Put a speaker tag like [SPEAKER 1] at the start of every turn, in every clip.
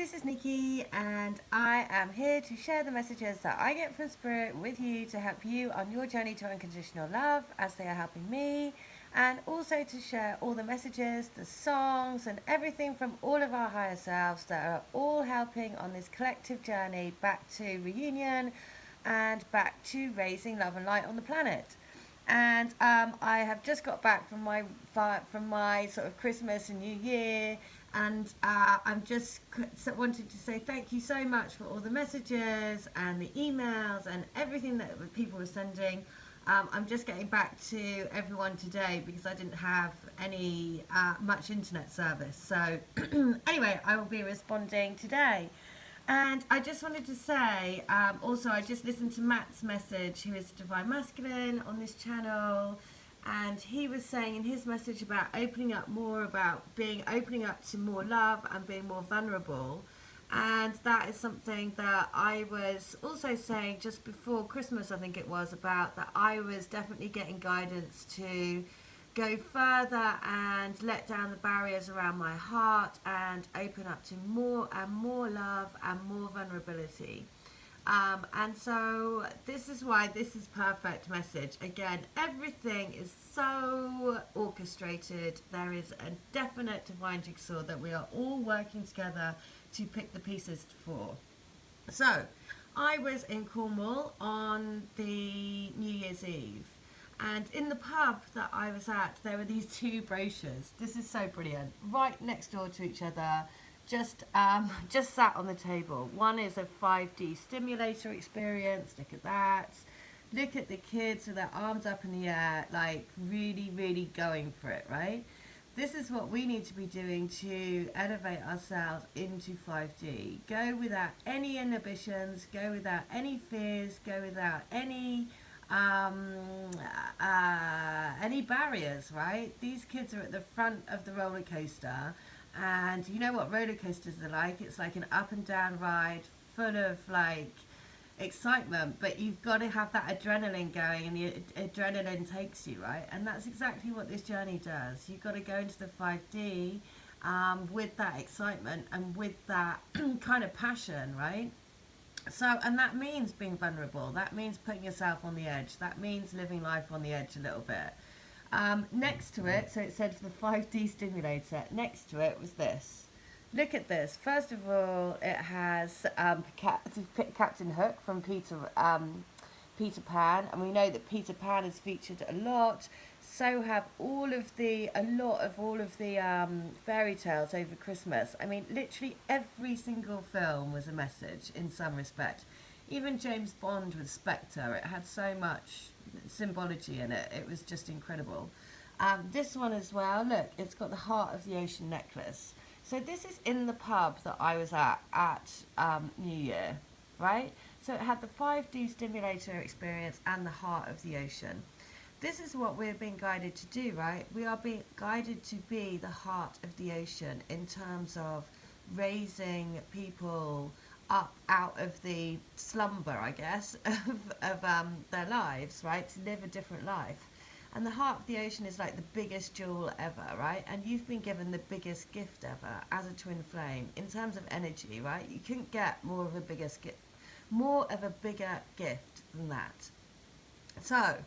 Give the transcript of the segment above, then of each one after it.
[SPEAKER 1] this is Nikki, and I am here to share the messages that I get from Spirit with you to help you on your journey to unconditional love as they are helping me, and also to share all the messages, the songs, and everything from all of our higher selves that are all helping on this collective journey back to reunion and back to raising love and light on the planet. And I have just got back from my sort of Christmas and New Year, and I'm just wanted to say thank you so much for all the messages and the emails and everything that people were sending. I'm just getting back to everyone today because I didn't have any much internet service. So anyway, I will be responding today. And I just wanted to say, also, I just listened to Matt's message, who is Divine Masculine on this channel, and he was saying in his message about opening up more, about opening up to more love and being more vulnerable. And that is something that I was also saying just before Christmas, I think it was, about that I was definitely getting guidance to go further and let down the barriers around my heart and open up to more and more love and more vulnerability. And so this is why this is perfect message. Again, everything is so orchestrated. There is a definite divine jigsaw that we are all working together to pick the pieces for. So I was in Cornwall on the New Year's Eve, and in the pub that I was at, there were these two brochures. This is so brilliant. Right next door to each other, just sat on the table. One is a 5D stimulator experience. Look at that. Look at the kids with their arms up in the air, like really, really going for it, right? This is what we need to be doing to elevate ourselves into 5D. Go without any inhibitions, go without any fears, go without any barriers, right? These kids are at the front of the roller coaster, and you know what roller coasters are like? It's like an up and down ride full of like excitement, but you've got to have that adrenaline going, and the adrenaline takes you, right? And that's exactly what this journey does. You've got to go into the 5D with that excitement and with that kind of passion, right? So, and that means being vulnerable. That means putting yourself on the edge. That means living life on the edge a little bit. Next to it, so it said for the 5D stimulator, next to it was this. Look at this. First of all, it has Captain Hook from Peter Pan, and we know that Peter Pan is featured a lot. So have a lot of fairy tales over Christmas. I mean, literally every single film was a message in some respect. Even James Bond with Spectre, it had so much symbology in it. It was just incredible. This one as well, look, it's got the Heart of the Ocean necklace. So this is in the pub that I was at New Year, right? So it had the 5D stimulator experience and the Heart of the Ocean. This is what we're being guided to do, right? We are being guided to be the heart of the ocean in terms of raising people up out of the slumber, I guess, of their lives, right? To live a different life. And the heart of the ocean is like the biggest jewel ever, right? And you've been given the biggest gift ever as a twin flame in terms of energy, right? You couldn't get more of a bigger gift than that. So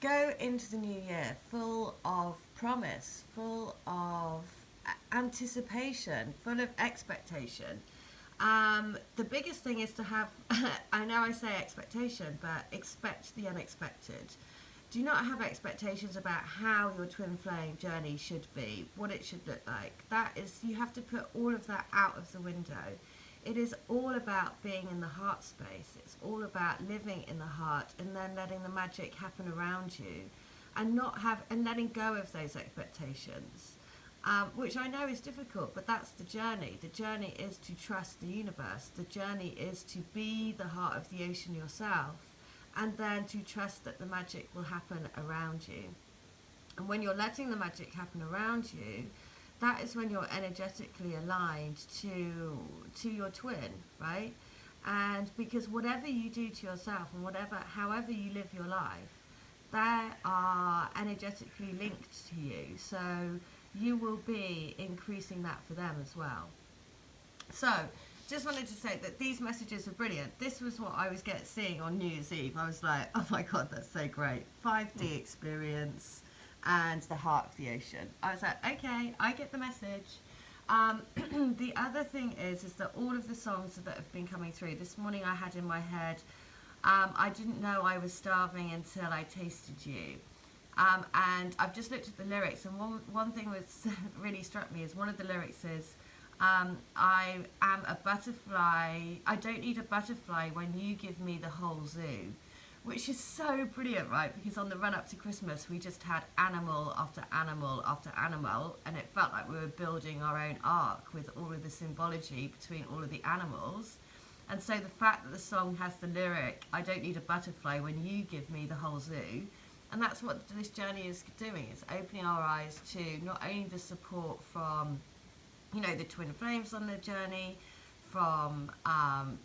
[SPEAKER 1] go into the new year full of promise, full of anticipation, full of expectation. The biggest thing is to have, I know I say expectation, but expect the unexpected. Do not have expectations about how your twin flame journey should be, what it should look like. That is, you have to put all of that out of the window. It is all about being in the heart space. It's all about living in the heart and then letting the magic happen around you, and letting go of those expectations, which I know is difficult, but that's the journey. The journey is to trust the universe. The journey is to be the heart of the ocean yourself, and then to trust that the magic will happen around you. And when you're letting the magic happen around you, that is when you're energetically aligned to your twin, right? And because whatever you do to yourself and however you live your life, they are energetically linked to you. So you will be increasing that for them as well. So just wanted to say that these messages are brilliant. This was what I was seeing on New Year's Eve. I was like, oh my God, that's so great. 5D experience and the heart of the ocean. I was like, okay, I get the message. The other thing is that all of the songs that have been coming through, this morning I had in my head, I didn't know I was starving until I tasted you. And I've just looked at the lyrics, and one thing that's really struck me is one of the lyrics is, I am a butterfly, I don't need a butterfly when you give me the whole zoo. Which is so brilliant, right? Because on the run up to Christmas, we just had animal after animal after animal, and it felt like we were building our own ark with all of the symbology between all of the animals. And so the fact that the song has the lyric, I don't need a butterfly when you give me the whole zoo, and that's what this journey is doing. It's opening our eyes to not only the support from, you know, the twin flames on the journey, from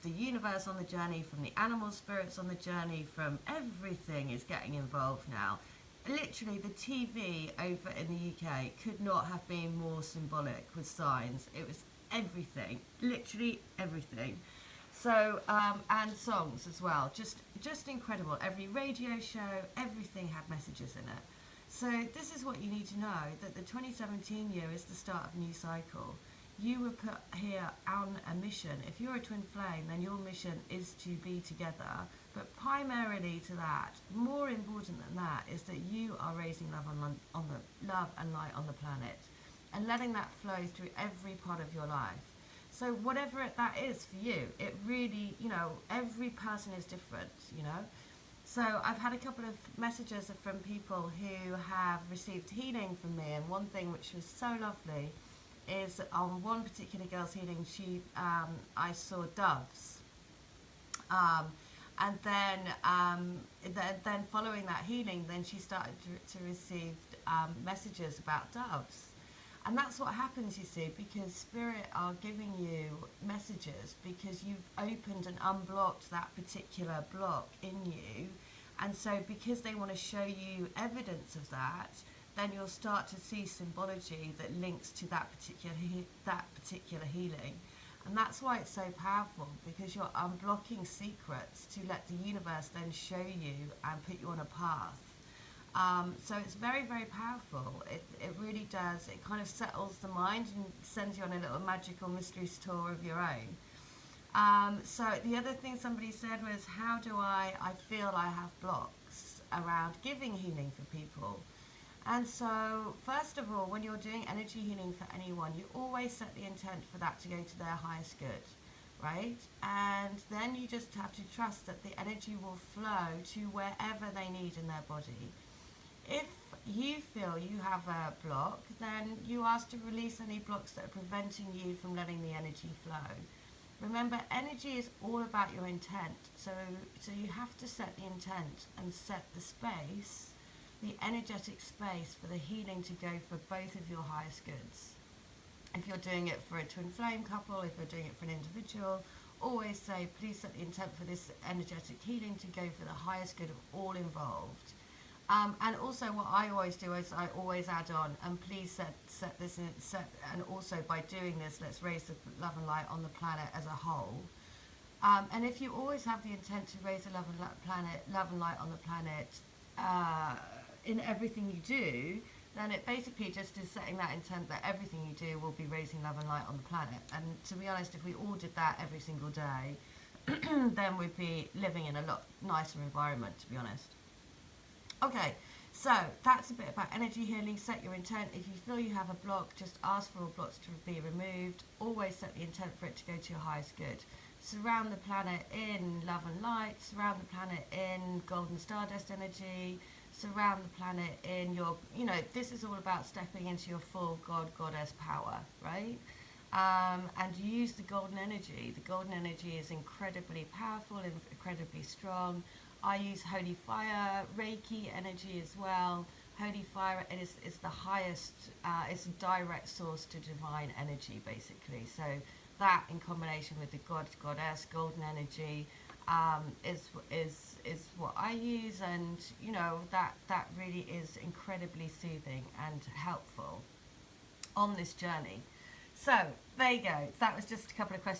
[SPEAKER 1] the universe on the journey, from the animal spirits on the journey, from everything is getting involved now. Literally, the TV over in the UK could not have been more symbolic with signs. It was everything, literally everything. So, and songs as well, just incredible. Every radio show, everything had messages in it. So this is what you need to know, that the 2017 year is the start of a new cycle. You were put here on a mission. If you're a twin flame, then your mission is to be together. But primarily to that, more important than that, is that you are raising love on the love and light on the planet, and letting that flow through every part of your life. So whatever that is for you, it really, you know, every person is different, you know. So I've had a couple of messages from people who have received healing from me, and one thing which was so lovely is on one particular girl's healing, I saw doves, and then following that healing, then she started to receive messages about doves, and that's what happens, you see, because spirit are giving you messages because you've opened and unblocked that particular block in you, and so because they want to show you evidence of that, then you'll start to see symbology that links to that particular healing. And that's why it's so powerful, because you're unblocking secrets to let the universe then show you and put you on a path. So it's very, very powerful. It really does. It kind of settles the mind and sends you on a little magical mysteries tour of your own. So the other thing somebody said was, how do I feel I have blocks around giving healing for people? And so, first of all, when you're doing energy healing for anyone, you always set the intent for that to go to their highest good, right? And then you just have to trust that the energy will flow to wherever they need in their body. If you feel you have a block, then you ask to release any blocks that are preventing you from letting the energy flow. Remember, energy is all about your intent. So you have to set the intent and set the space, the energetic space for the healing to go for both of your highest goods. If you're doing it for a twin flame couple, if you're doing it for an individual, always say, please set the intent for this energetic healing to go for the highest good of all involved. And also what I always do is I always add on, and please set this in, and also by doing this, let's raise the love and light on the planet as a whole. And if you always have the intent to raise the love and light on the planet, in everything you do, then it basically just is setting that intent that everything you do will be raising love and light on the planet. And to be honest, if we all did that every single day, then we'd be living in a lot nicer environment, to be honest. Okay, so that's a bit about energy healing. Set your intent. If you feel you have a block, just ask for all blocks to be removed. Always set the intent for it to go to your highest good. Surround the planet in love and light. Surround the planet in golden stardust energy. Surround the planet in your, this is all about stepping into your full God, Goddess power, right? And use the golden energy. The golden energy is incredibly powerful and incredibly strong. I use Holy Fire Reiki energy as well. Holy Fire is the highest, it's a direct source to divine energy, basically. So that, in combination with the God, Goddess, golden energy, is what I use, and that really is incredibly soothing and helpful on this journey. So there you go. That was just a couple of questions